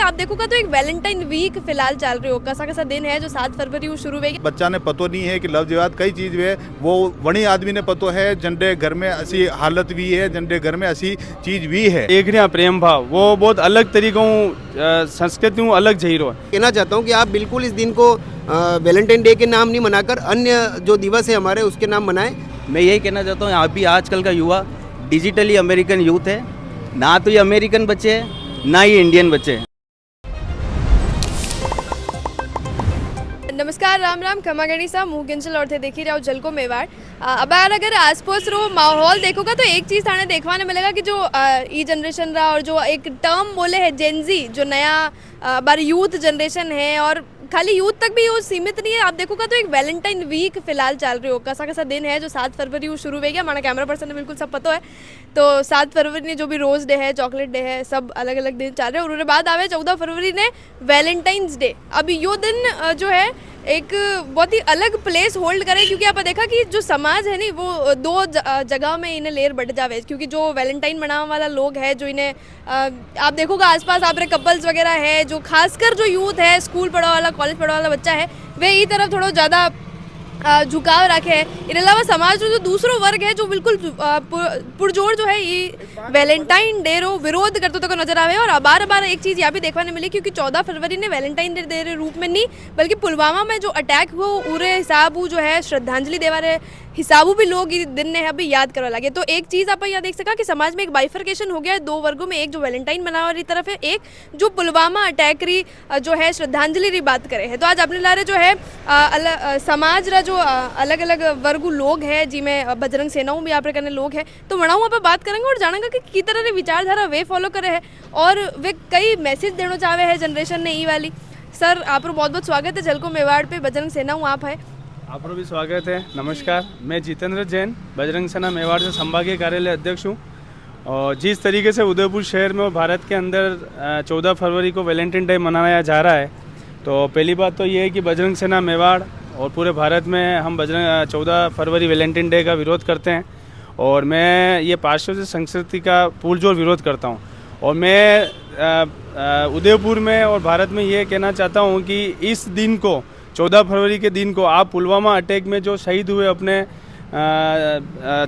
आप देखोगा तो एक वैलेंटाइन वीक फिलहाल चल रही हो, कसा कसा दिन है जो 7 फरवरी को शुरू होगी। बच्चा ने पतो नहीं है कि लव जिहाद कई चीज है वो वणी आदमी ने पतो है जंडे घर में ऐसी हालत भी है जंडे घर में ऐसी चीज भी है। एक रिया प्रेम भाव वो बहुत अलग तरीकों संस्कृति अलग झीरो है। कहना चाहता हूँ कि आप बिल्कुल इस दिन को वैलेंटाइन डे के नाम नहीं मनाकर अन्य जो दिवस है हमारे उसके नाम मनाएं। मैं यही कहना चाहता हूँ अभी आजकल का युवा डिजिटली अमेरिकन यूथ है, ना तो ये अमेरिकन बच्चे हैं ना ये इंडियन बच्चे हैं। नमस्कार, राम राम, खमा गणिसा, मुँह गिंचल और थे देखी रहो जलको मेवाड़। अब यार अगर आसपास रो माहौल देखोगा तो एक चीज़ थाने देखवाने मिलेगा कि जो ई जनरेशन रहा और जो एक टर्म बोले है जेनजी, जो नया बार यूथ जनरेशन है और खाली यूथ तक भी वो सीमित नहीं है। आप देखोगा तो एक वैलेंटाइन वीक फिलहाल चल रही हो, कसा कसा दिन है जो 7 फरवरी को शुरू हो गया। हमारा कैमरा पर्सन ने बिल्कुल सब पता है। तो 7 फरवरी ने जो भी रोज़ डे है, चॉकलेट डे है, सब अलग अलग दिन चल रहे हैं और उसके बाद आवे 14 फरवरी ने वैलेंटाइंस डे। अब यो दिन जो है एक बहुत ही अलग प्लेस होल्ड करे, क्योंकि आप देखा कि जो समाज है नहीं वो दो जगह में इन्हें लेर बढ़ जावे। क्योंकि जो वैलेंटाइन मनाने वाला लोग है जो इन्हें आप देखोगे आसपास आप कपल्स वगैरह है, जो खासकर जो यूथ है, स्कूल पढ़ा वाला, कॉलेज पढ़ा वाला बच्चा है, वे ई तरफ थोड़ा ज़्यादा झुकाव रखे है। इसके अलावा समाज में जो दूसरो वर्ग है जो बिल्कुल पुरजोर जो है ये वैलेंटाइन डे रो विरोध करते तो नजर आवे। और बार बार एक चीज़ यहाँ भी देखने मिली, क्योंकि 14 फरवरी ने वैलेंटाइन डे रे रूप में नहीं बल्कि पुलवामा में जो अटैक हुआ उरे हिसाब जो है श्रद्धांजलि देवा रहे हिसाबू भी लोग इस दिन ने अभी याद करवा लगे। तो एक चीज़ आप यहाँ देख सका कि समाज में एक बाइफर्केशन हो गया है दो वर्गों में, एक जो वैलेंटाइन मना वाली तरफ है, एक जो पुलवामा अटैक री जो है श्रद्धांजलि री बात करे है। तो आज अपने लारे जो है समाज रा जो अलग अलग वर्गू लोग हैं जिनमें बजरंग सेनाओं भी यहाँ पर करने लोग हैं, तो मनाऊँ आप बात करेंगे और जानेंगे कि की तरह विचारधारा वे फॉलो करे है और वे कई मैसेज देना चाहे है जनरेशन ने ई वाली। सर आप बहुत बहुत स्वागत है जलको मेवाड़ पे, बजरंग सेनाओं आप है। आपको भी स्वागत है। नमस्कार, मैं जितेंद्र जैन बजरंग सेना मेवाड़ से संभागीय कार्यालय अध्यक्ष हूँ। और जिस तरीके से उदयपुर शहर में और भारत के अंदर 14 फरवरी को वैलेंटाइन डे मनाया जा रहा है, तो पहली बात तो ये है कि बजरंग सेना मेवाड़ और पूरे भारत में हम 14 फरवरी वैलेंटाइन डे का विरोध करते हैं और मैं ये पाश्चात्य संस्कृति का पुरजोर विरोध करता हूँ। और मैं उदयपुर में और भारत में ये कहना चाहता हूँ कि इस दिन को 14 फरवरी के दिन को आप पुलवामा अटैक में जो शहीद हुए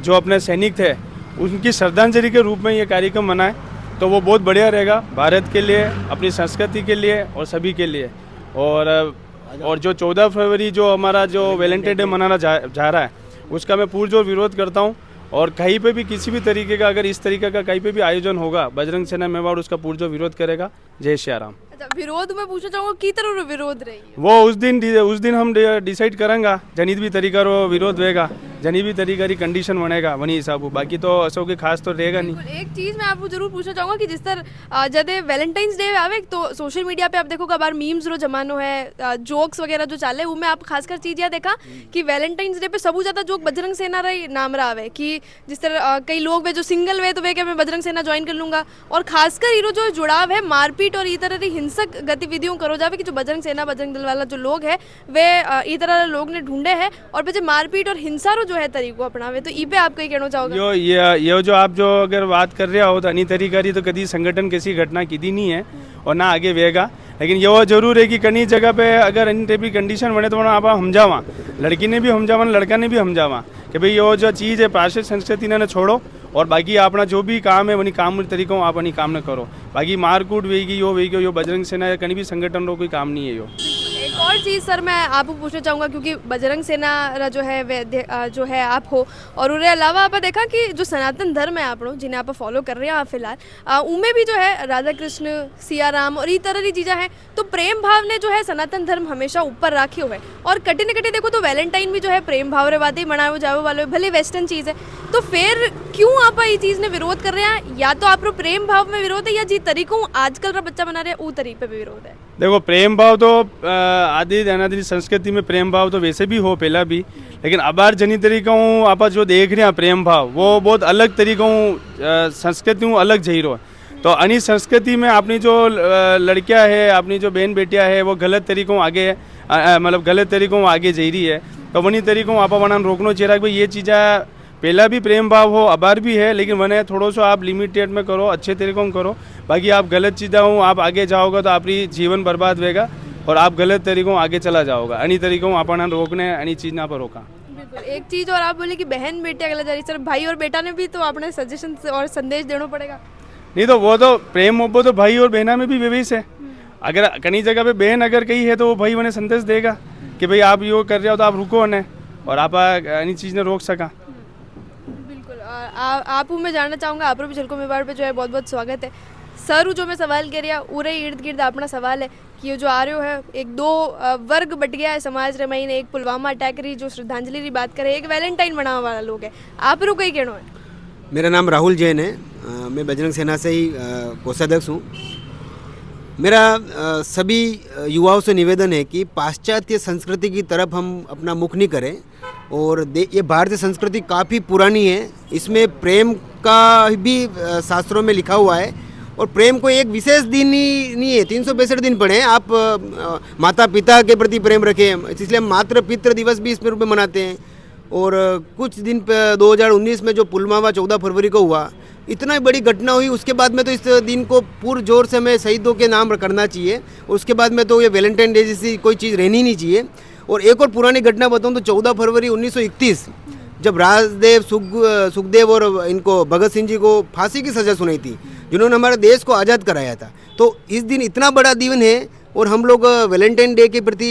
जो अपने सैनिक थे उनकी श्रद्धांजलि के रूप में ये कार्यक्रम मनाएं तो वो बहुत बढ़िया रहेगा भारत के लिए, अपनी संस्कृति के लिए और सभी के लिए। और जो 14 फरवरी जो हमारा जो वैलेंटाइन डे मनाना जा रहा है उसका मैं पुरजोर विरोध करता हूँ। और कहीं पे भी किसी भी तरीके का अगर इस तरीके का कहीं पे भी आयोजन होगा बजरंग सेना मेवाड़ उसका पुरजोर विरोध करेगा। जय श्री राम। अच्छा, विरोध में पूछना चाहूँगा की तरह विरोध रही है वो उस दिन हम डिसाइड करेंगे जनित भी तरीका रो विरोध रहेगा, जनी भी तरीका री कंडीशन बनेगा वनी हिसाब। बाकी तो असो के खास तो रहेगा नहीं। एक चीज मैं आपको जरूर पूछना चाहूंगा कि जिस तरह जब वैलेंटाइंस डे आवे तो सोशल मीडिया पे आप देखो कबार मीम्स रो जमानो है, जोक्स वगैरह जो चाले उनमें आप खासकर चीज यह देखा कि वैलेंटाइंस डे पे सबू ज्यादा जोक बजरंग सेना रही नाम रहा आवे कि जिस तरह कई लोग वे जो सिंगल वे तो वे क्या मैं बजरंग सेना ज्वाइन कर लूंगा। और खासकर हीरो जो जुड़ाव है मारपीट और इस तरह की हिंसक गतिविधियों करो जावे कि जो बजरंग सेना बजरंग दल वाला जो लोग है वे इस तरह लोग ने ढूंढे हैं और फिर मारपीट और हिंसा रो जो है तरीको अपनावे। तो ई पे आप कहीं कहना चाहोगे? ये जो आप जो अगर बात कर रहे हो तो अनी तरीका तो कभी संगठन किसी घटना की दी नहीं है और ना आगे वेगा। लेकिन ये जरूर है कि कहीं जगह पे अगर इन टाइप की कंडीशन बने तो आप समझावा, लड़की ने भी समझावा लड़का ने भी समझावा कि भाई ये जो चीज़ है पाश्चात्य संस्कृति ने छोड़ो और बाकी अपना जो भी काम है वही काम तरीकों आप वही काम न करो। बाकी मारकूट वेगी यो बजरंग सेना या कहीं भी संगठन रो कोई काम नहीं है यो। एक और चीज़ सर मैं आपको पूछना चाहूँगा क्योंकि बजरंग सेना जो है जो है आप हो और उसके अलावा आप देखा कि जो सनातन धर्म है आप जिन्हें आप फॉलो कर रहे हैं आप फिलहाल उनमें भी जो है राधा कृष्ण सिया राम और इस तरह की चीज़ें हैं। तो प्रेम भाव ने जो है सनातन धर्म हमेशा ऊपर रखे हुए और कटे न कटे देखो तो वैलेंटाइन भी जो है प्रेम भाव रे वादे मनाओ जाओ वाले भले वेस्टर्न चीज़ है। तो फिर क्यों आप ये चीज़ ने विरोध कर रहे हैं? या तो आप प्रेम भाव में विरोध है या जी तरीकों आजकल का बच्चा बना रहे हैं वो तरीके पे भी विरोध है? देखो प्रेम भाव तो आदि अनादि संस्कृति में प्रेम भाव तो वैसे भी हो पहला भी, लेकिन अबार जनी तरीकों आप जो देख रहे हैं प्रेम भाव वो बहुत अलग तरीकों संस्कृति अलग झीरो है। तो अनी संस्कृति में अपनी जो लड़कियां है अपनी जो बहन बेटियां है वो गलत तरीकों आगे मतलब गलत तरीकों आगे जा रही है। तो वही तरीकों आप बनाना रोकना चाहिए कि भाई ये चीज़ें पहला भी प्रेम भाव हो अबार भी है, लेकिन वने थोड़ो सो आप लिमिटेड में करो, अच्छे तरीकों में करो। बाकी आप गलत चीज़ा हो आप आगे जाओगे तो आपकी जीवन बर्बाद होगा और आप गलत तरीकों आगे चला जाओगा। अनी तरीकों अपन रोकने अनी चीज़ ना पर रोका। बिल्कुल एक चीज़ और आप बोले कि बहन बेटे अगला जा रही सर, भाई और बेटा ने भी तो अपने सजेशन और संदेश देना पड़ेगा। नहीं तो वो तो प्रेम मोहब्बत तो भाई और बहना में भी विवेश है। अगर कहीं जगह पे बहन अगर कही है तो वो भाई उन्हें संदेश देगा कि भाई आप यो कर रहे हो तो आप रुको उन्हें और आप इन चीज़ ने रोक सका। बिल्कुल आप मैं जानना चाहूँगा आप भी झलको मेवाड़ पे जो है बहुत बहुत स्वागत है सर। जो मैं सवाल कर रहा उरे इर्द गिर्द अपना सवाल है कि ये जो आ रहे है एक दो वर्ग बट गया है समाज रे महीने, एक पुलवामा अटैक रही जो श्रद्धांजलि की बात करे, एक वैलेंटाइन मनाने वाला लोग है, आप रू कहीं कहना है? मेरा नाम राहुल जैन है, मैं बजरंग सेना से ही कोषाध्यक्ष हूँ। मेरा सभी युवाओं से निवेदन है कि पाश्चात्य संस्कृति की तरफ हम अपना मुख नहीं करें और ये भारतीय संस्कृति काफ़ी पुरानी है, इसमें प्रेम का भी शास्त्रों में लिखा हुआ है और प्रेम को एक विशेष दिन ही नहीं है, 365 दिन पड़े हैं। आप माता पिता के प्रति प्रेम रखें, इसलिए मातृ पितृ दिवस भी इस रूप में मनाते हैं। और कुछ दिन 2019 में जो पुलवामा 14 फरवरी को हुआ, इतना बड़ी घटना हुई, उसके बाद में तो इस दिन को पूर्ण जोर से हमें शहीदों के नाम करना चाहिए। उसके बाद में तो ये वैलेंटाइन डे जैसी कोई चीज़ रहनी नहीं चाहिए। और एक और पुरानी घटना बताऊँ तो 14 फरवरी 1931 जब राजदेव सुखदेव और इनको भगत सिंह जी को फांसी की सज़ा सुनाई थी, जिन्होंने हमारे देश को आज़ाद कराया था, तो इस दिन इतना बड़ा दिन है और हम लोग वैलेंटाइन डे के प्रति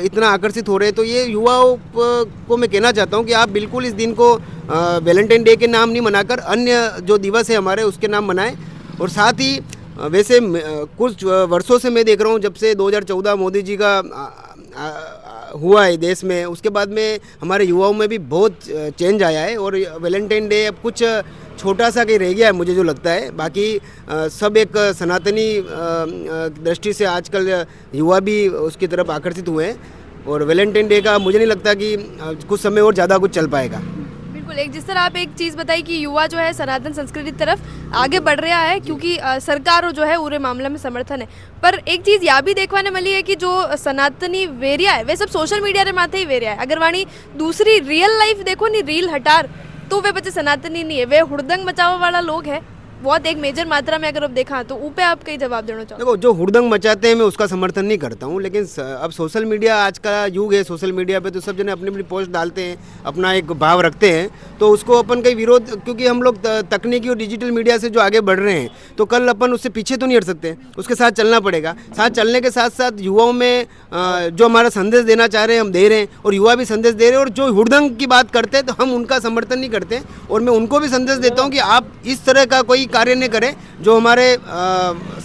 इतना आकर्षित हो रहे हैं। तो ये युवाओं को मैं कहना चाहता हूँ कि आप बिल्कुल इस दिन को वैलेंटाइन डे के नाम नहीं मनाकर अन्य जो दिवस है हमारे उसके नाम मनाएं। और साथ ही वैसे कुछ वर्षों से मैं देख रहा हूँ, जब से 2014 मोदी जी का हुआ है देश में, उसके बाद में हमारे युवाओं में भी बहुत चेंज आया है और वैलेंटाइन डे अब कुछ छोटा सा कहीं रह गया है मुझे जो लगता है। बाकी सब एक सनातनी दृष्टि से आजकल युवा भी उसकी तरफ आकर्षित हुए हैं और वैलेंटाइन डे का मुझे नहीं लगता कि कुछ समय और ज़्यादा कुछ चल पाएगा। बिल्कुल एक जिस तरह आप एक चीज़ बताई कि युवा जो है सनातन संस्कृति की तरफ आगे बढ़ रहा है क्योंकि सरकार जो है पूरे मामले में समर्थन है, पर एक चीज़ यह भी देखने मिली है कि जो सनातनी वेरिया है वे सब सोशल मीडिया के माथे ही वेरिया है। अगर वाणी दूसरी रियल लाइफ देखो नहीं, रील हटार तो वे बच्चे सनातनी नहीं है, वे हुड़दंग मचावा वाला लोग है बहुत एक मेजर मात्रा में। अगर आप देखा तो ऊपर आप कई जवाब देना चाहो? देखो, जो हुड़दंग मचाते हैं मैं उसका समर्थन नहीं करता हूँ, लेकिन अब सोशल मीडिया आज का युग है, सोशल मीडिया पे तो सब जने अपनी अपनी पोस्ट डालते हैं, अपना एक भाव रखते हैं, तो उसको अपन कई विरोध, क्योंकि हम लोग तकनीकी और डिजिटल मीडिया से जो आगे बढ़ रहे हैं तो कल अपन उससे पीछे तो नहीं हट सकते, उसके साथ चलना पड़ेगा। साथ चलने के साथ साथ युवाओं में जो हमारा संदेश देना चाह रहे हैं हम दे रहे हैं और युवा भी संदेश दे रहे हैं, और जो हुड़दंग की बात करते हैं तो हम उनका समर्थन नहीं करते। और मैं उनको भी संदेश देता हूँ कि आप इस तरह का कोई कार्य नहीं करें जो हमारे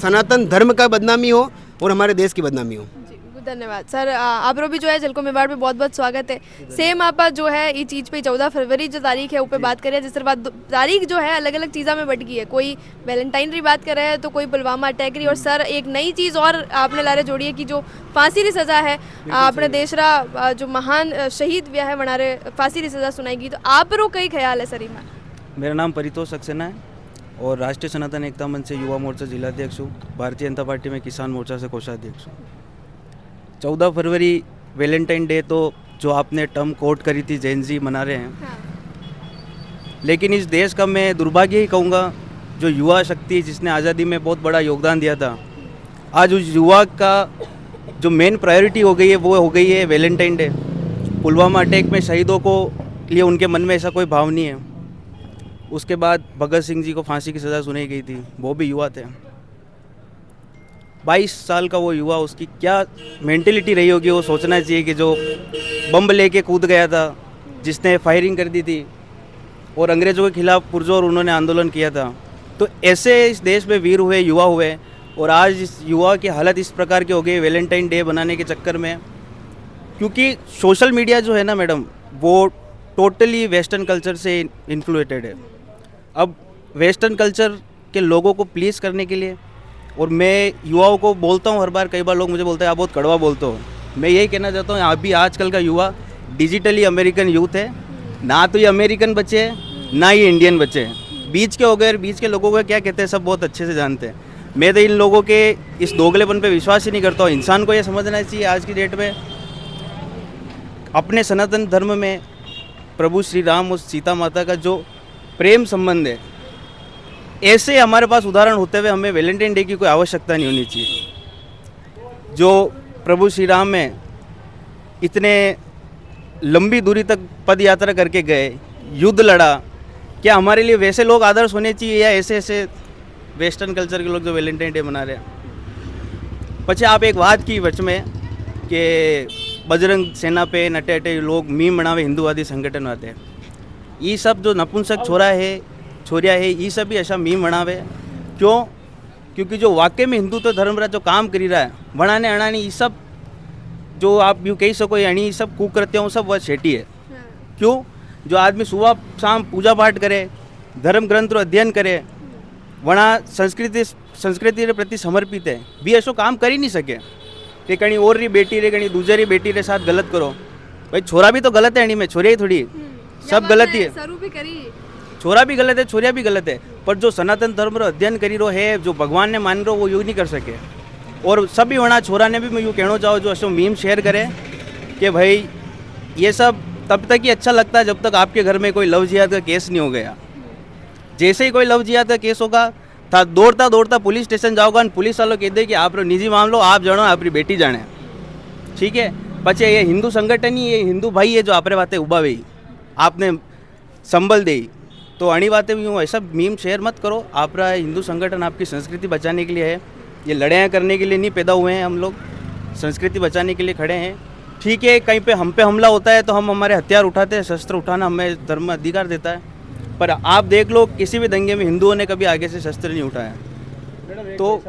सनातन धर्म का बदनामी हो और हमारे देश की बदनामी हो। धन्यवाद सर। आप भी जो है झलको मेवाड़ में बहुत बहुत स्वागत है। सेम आप जो है ये चीज़ पे 14 फरवरी जो तारीख है ऊपर बात करें, जिस तरह तारीख जो है अलग अलग चीज़ों में बट गई है, कोई वैलेंटाइन की बात कर रहे हैं तो कोई पुलवामा अटैक रही, और सर एक नई चीज़ और आपने लारे जोड़ी है कि जो फांसी की सज़ा है अपने देश रा जो महान शहीद हुआ है मनारे फांसी की सज़ा सुनाएगी, तो आप रो कई ख्याल है सर? मेरा नाम परितोष सक्सेना है और राष्ट्रीय सनातन एकता मंच से युवा मोर्चा जिलाध्यक्ष हूँ, भारतीय जनता पार्टी में किसान मोर्चा से कोषाध्यक्ष हूँ। 14 फरवरी वैलेंटाइन डे तो जो आपने टर्म कोट करी थी जैन जी मना रहे हैं, हाँ। लेकिन इस देश का मैं दुर्भाग्य ही कहूँगा, जो युवा शक्ति जिसने आज़ादी में बहुत बड़ा योगदान दिया था, आज उस युवा का जो मेन प्रायोरिटी हो गई है वो हो गई है वैलेंटाइन डे। पुलवामा अटैक में शहीदों को लिए उनके मन में ऐसा कोई भाव नहीं है। उसके बाद भगत सिंह जी को फांसी की सज़ा सुनाई गई थी, वो भी युवा थे। 22 साल का वो युवा, उसकी क्या मेंटेलिटी रही होगी, वो सोचना चाहिए कि जो बम लेके कूद गया था, जिसने फायरिंग कर दी थी और अंग्रेज़ों के खिलाफ पुरजोर उन्होंने आंदोलन किया था, तो ऐसे इस देश में वीर हुए, युवा हुए, और आज इस युवा की हालत इस प्रकार की हो गई वैलेंटाइन डे बनाने के चक्कर में। क्योंकि सोशल मीडिया जो है ना मैडम, वो टोटली वेस्टर्न कल्चर से इन्फ्लुएटेड है। अब वेस्टर्न कल्चर के लोगों को प्लीज़ करने के लिए, और मैं युवाओं को बोलता हूँ हर बार, कई बार लोग मुझे बोलते हैं आप बहुत कड़वा बोलते हो, मैं यही कहना चाहता हूँ अभी आजकल का युवा डिजिटली अमेरिकन यूथ है, ना तो ये अमेरिकन बच्चे हैं ना ये इंडियन बच्चे हैं, बीच के हो गए। बीच के लोगों को क्या कहते हैं सब बहुत अच्छे से जानते हैं। मैं तो इन लोगों के इस दोगलेपन पे विश्वास ही नहीं करता हूँ। इंसान को ये समझना चाहिए आज की डेट में अपने सनातन धर्म में प्रभु श्री राम और सीता माता का जो प्रेम संबंध है, ऐसे हमारे पास उदाहरण होते हुए हमें वैलेंटाइन डे की कोई आवश्यकता नहीं होनी चाहिए। जो प्रभु श्री राम है इतने लंबी दूरी तक पद यात्रा करके गए, युद्ध लड़ा, क्या हमारे लिए वैसे लोग आदर्श होने चाहिए या ऐसे ऐसे वेस्टर्न कल्चर के लोग जो वैलेंटाइन डे मना रहे हैं? પછી आप एक बात की वच में कि बजरंग सेना पे नटे अटे लोग मीम बनावे हिंदूवादी संगठन आते हैं, ये सब जो नपुंसक छोरा है छोरिया है ये सब भी ऐसा मीम बनावे। क्यों? क्योंकि जो वाकई में हिंदू तो धर्म रहा जो काम करी रहा है बनाने अणाने ये सब जो आप यूँ कही सको यानी ये सब कुकृत्यों सब वह छेटी है। क्यों? जो आदमी सुबह शाम पूजा पाठ करे, धर्म ग्रंथों अध्ययन करे, वहाँ संस्कृति के प्रति समर्पित है, भी ऐसा काम कर ही नहीं सके कि कहीं और री बेटी रे कहीं दूसरी बेटी रे साथ गलत करो। भाई छोरा भी तो गलत है, नहीं में छोरिया ही थोड़ी, सब गलत ही है। शुरू भी करी, छोरा भी गलत है, छोरिया भी गलत है, पर जो सनातन धर्म रो अध्ययन करी रो है, जो भगवान ने मान रो वो यूँ नहीं कर सके। और सभी वहाँ छोरा ने भी मैं यूँ कहना चाहूँ जो ऐसा मीम शेयर करे कि भाई ये सब तब तक ही अच्छा लगता है जब तक आपके घर में कोई लव जिहाद का केस नहीं हो गया। जैसे ही कोई लव जिहाद का केस होगा था दौड़ता दौड़ता पुलिस स्टेशन जाओगा और पुलिस वालों कह दे कि आप निजी मामलो आप जानो आपकी बेटी जाने, ठीक है। पचे ये हिंदू संगठन ही ये हिंदू भाई है जो आपरे बातें उबा हुई आपने संबल दे, तो अणी बातें यूँ ऐसा मीम शेयर मत करो। आपका हिंदू संगठन आपकी संस्कृति बचाने के लिए है, ये लड़ाइयाँ करने के लिए नहीं पैदा हुए हैं, हम लोग संस्कृति बचाने के लिए खड़े हैं। ठीक है, कहीं पे हम पे हमला होता है तो हम हमारे हथियार उठाते हैं, शस्त्र उठाना हमें धर्म अधिकार देता है, पर आप देख लो किसी भी दंगे में हिंदुओं ने कभी आगे से शस्त्र नहीं उठाया। तो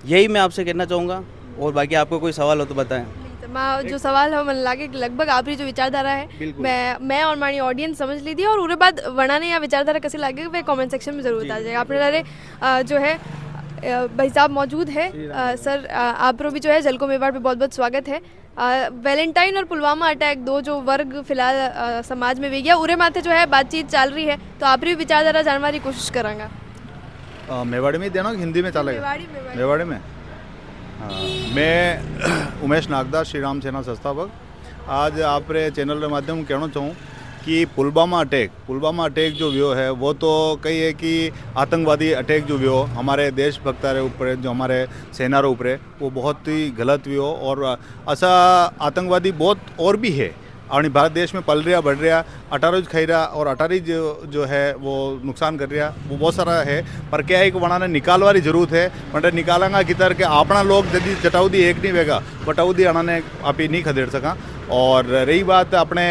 यही मैं आपसे कहना चाहूँगा, और बाकी आपको कोई सवाल हो तो बताएं। जो सवाल है मन लागे लगभग आपकी जो विचारधारा है मैं और हमारी ऑडियंस समझ ली थी, और उसके बाद वणाने या विचारधारा कैसी लगे वे कमेंट सेक्शन में ज़रूर बता जाएगा। अपने लारे जो है भाई साहब मौजूद है। सर आप भी जो है जलको मेवाड़ पे बहुत बहुत स्वागत है। वैलेंटाइन और पुलवामा अटैक दो जो वर्ग फिलहाल समाज में भी गया उरे माथे जो है बातचीत चल रही है, तो आप भी विचारधारा जानने की कोशिश करांगा। मेवाड़ी में देना हिंदी में चलेगा? मेवाड़ी में। हाँ, मैं उमेश नागदार श्री राम सेना संस्थापक। आज आप रे चैनल के माध्यम कहना चाहूँ कि पुलवामा अटैक जो व्यो है वो तो कही है कि आतंकवादी अटैक जो व्यो हमारे देशभक्त रे ऊपर जो हमारे सेना रे ऊपर वो बहुत ही गलत व्यो, और ऐसा आतंकवादी बहुत और भी है और भारत देश में पल रहा बढ़ रहा, अटारी खाई रहा और अटारी जो है वो नुकसान कर रहा, वो बहुत सारा है। पर क्या है कि वहाँ ने निकालवारी जरूरत है, मतलब निकालेंगा किधर के अपना लोग यदि चटाउदी एक नहीं वेगा बटाउदी अणा ने आप नहीं खदेड़ सका। और रही बात अपने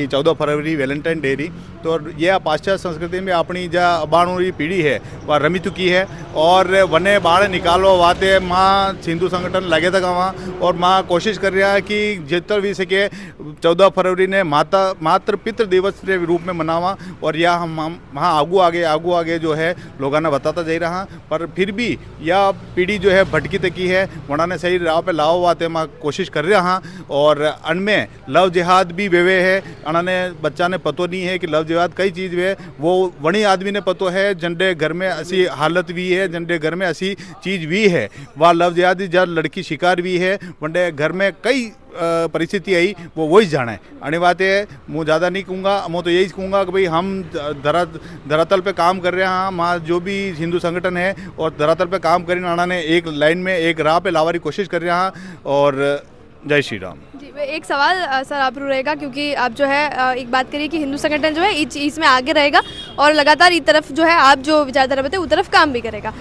14 फरवरी वैलेंटाइन डे री, तो यह पाश्चात्य संस्कृति में अपनी जो अबाणुरी पीढ़ी है वह रमी चुकी है, और वने बाढ़ निकालवा वाते माँ हिंदू संगठन लगे था वहाँ, और माँ कोशिश कर रहा है कि जितना भी सके 14 फरवरी ने मातृ पितृ दिवस के रूप में मनावा, और यह हम वहाँ आगू आगे जो है लोगों ने बताता जा रहा, पर फिर भी यह पीढ़ी जो है भटकी तकी है, उन्होंने सही राह पे लाओ वाते माँ कोशिश कर रहा। और अनमें लव जिहाद भी वेवे है, उन्होंने बच्चा ने पतो नहीं है कि लव जिहाद कई चीज़ वे वो वणी आदमी ने पतो है, जंडे घर में ऐसी हालत भी है, जंडे घर में ऐसी चीज़ भी है, वह लव जिहादी जब लड़की शिकार भी है, वंडे घर में कई परिस्थिति आई वो वही जाना है। अने बात है मैं ज़्यादा नहीं कहूँगा, मैं तो यही कहूँगा कि भाई हम धरातल पे काम कर रहे हैं, वहाँ जो भी हिंदू संगठन है और धरातल पे काम करें उन्होंने एक लाइन में एक राह पे लावारी कोशिश कर रहे हैं। और जय श्री राम जी। एक सवाल सर आप रहेगा, क्योंकि आप जो है एक बात करिए कि हिंदू संगठन जो है इसमें आगे रहेगा और लगातार इस तरफ जो है आप जो विचारधारा बताए उस तरफ काम भी करेगा।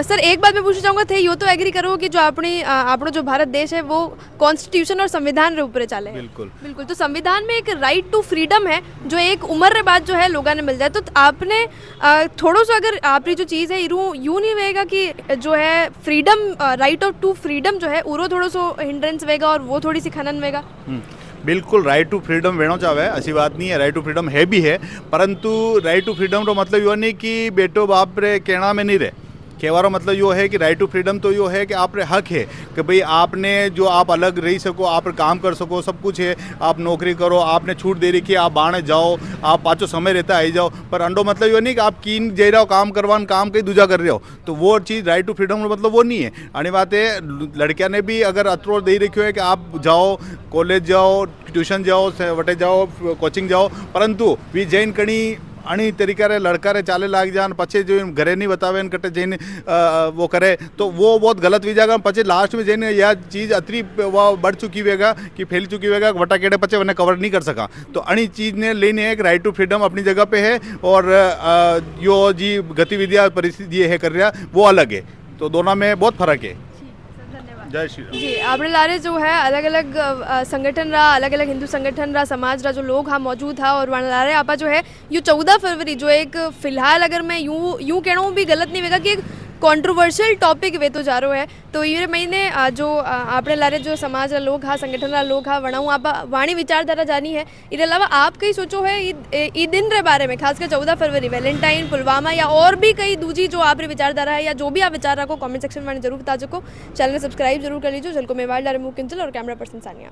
सर एक बात मैं पूछना चाहूँगा थे यो तो एग्री करो कि जो अपना जो भारत देश है वो कॉन्स्टिट्यूशन और संविधान के ऊपर चले। बिल्कुल। तो संविधान में एक राइट टू फ्रीडम है जो एक उम्र के बाद जो है लोगों ने मिल जाए, तो आपने थोड़ा सा अगर आपकी जो चीज़ है यूँ नहीं रहेगा कि जो है freedom right of to freedom जो है उरो थोड़ा सा हिंड्रेंस वेगा और वो थोड़ी सी खनन वेगा। बिल्कुल राइट टू फ्रीडम वेणो चाहे ऐसी बात नहीं है, राइट टू फ्रीडम है भी है, परंतु राइट टू फ्रीडम तो मतलब यो नहीं कि बेटो बाप रे कहना में नहीं रहे कहेवारो मतलब यो है कि राइट टू फ्रीडम तो यो है कि आप हक है कि भाई आपने जो आप अलग रही सको, आप काम कर सको, सब कुछ है, आप नौकरी करो, आपने छूट दे रखी है, आप बाहर जाओ, आप पाँचों समय रहता आई जाओ। पर अंडो मतलब यो नहीं कि आप कीन जा रहे हो काम करवान, काम कहीं दूजा कर रहे हो, तो वो चीज़ राइट टू फ्रीडम मतलब वो नहीं है। आनी बात है लड़किया ने भी अगर अतरो दे रखियो है कि आप जाओ, कॉलेज जाओ, ट्यूशन जाओ, वटे जाओ, कोचिंग जाओ, परंतु वी जैन कणी अणी तरीका रे लड़का रे चाले लाग जान, पछे जो घरे नहीं बतावे कटे जैन वो करे, तो वो बहुत गलत भी जाएगा। पछे लास्ट में जैन यह चीज़ अतरी वो बढ़ चुकी वेगा कि फैल चुकी वेगा, वटा केड़े पछे उन्हें कवर नहीं कर सका। तो अणी चीज़ ने लेने एक राइट टू फ्रीडम अपनी जगह पे है, और यो जी गतिविधियाँ परिस्थिति है कर रहा वो अलग है, तो दोनों में बहुत फर्क है। जय श्री राम। जी આપણે लारे जो है अलग अलग संगठन रहा, अलग अलग हिंदू संगठन रहा, समाज रहा जो लोग हाँ मौजूद था, और वहाँ लारे आपा जो है यू 14 फरवरी जो एक फिलहाल अगर मैं यूँ कहना हूँ भी गलत नहीं होगा कि एक कॉन्ट्रोवर्शियल टॉपिक वे तो जा रहा है। तो ये महीने जो आपने लारे जो समाज लोग हाँ, संगठन रा लोग हाँ वणाऊँ आप वाणी विचारधारा जानी है। इसके अलावा आप कई सोचो है ई दिन रे बारे में, खासकर 14 फरवरी, वैलेंटाइन, पुलवामा या और भी कई दूजी जो आप विचारधारा है या जो भी आप विचार रखो कमेंट सेक्शन में जरूर बता सको। चैनल सब्सक्राइब जरूर कर लीजिए। झलको मेवाड़ लारे मुकिंचल और कैमरा पर्सन सानिया।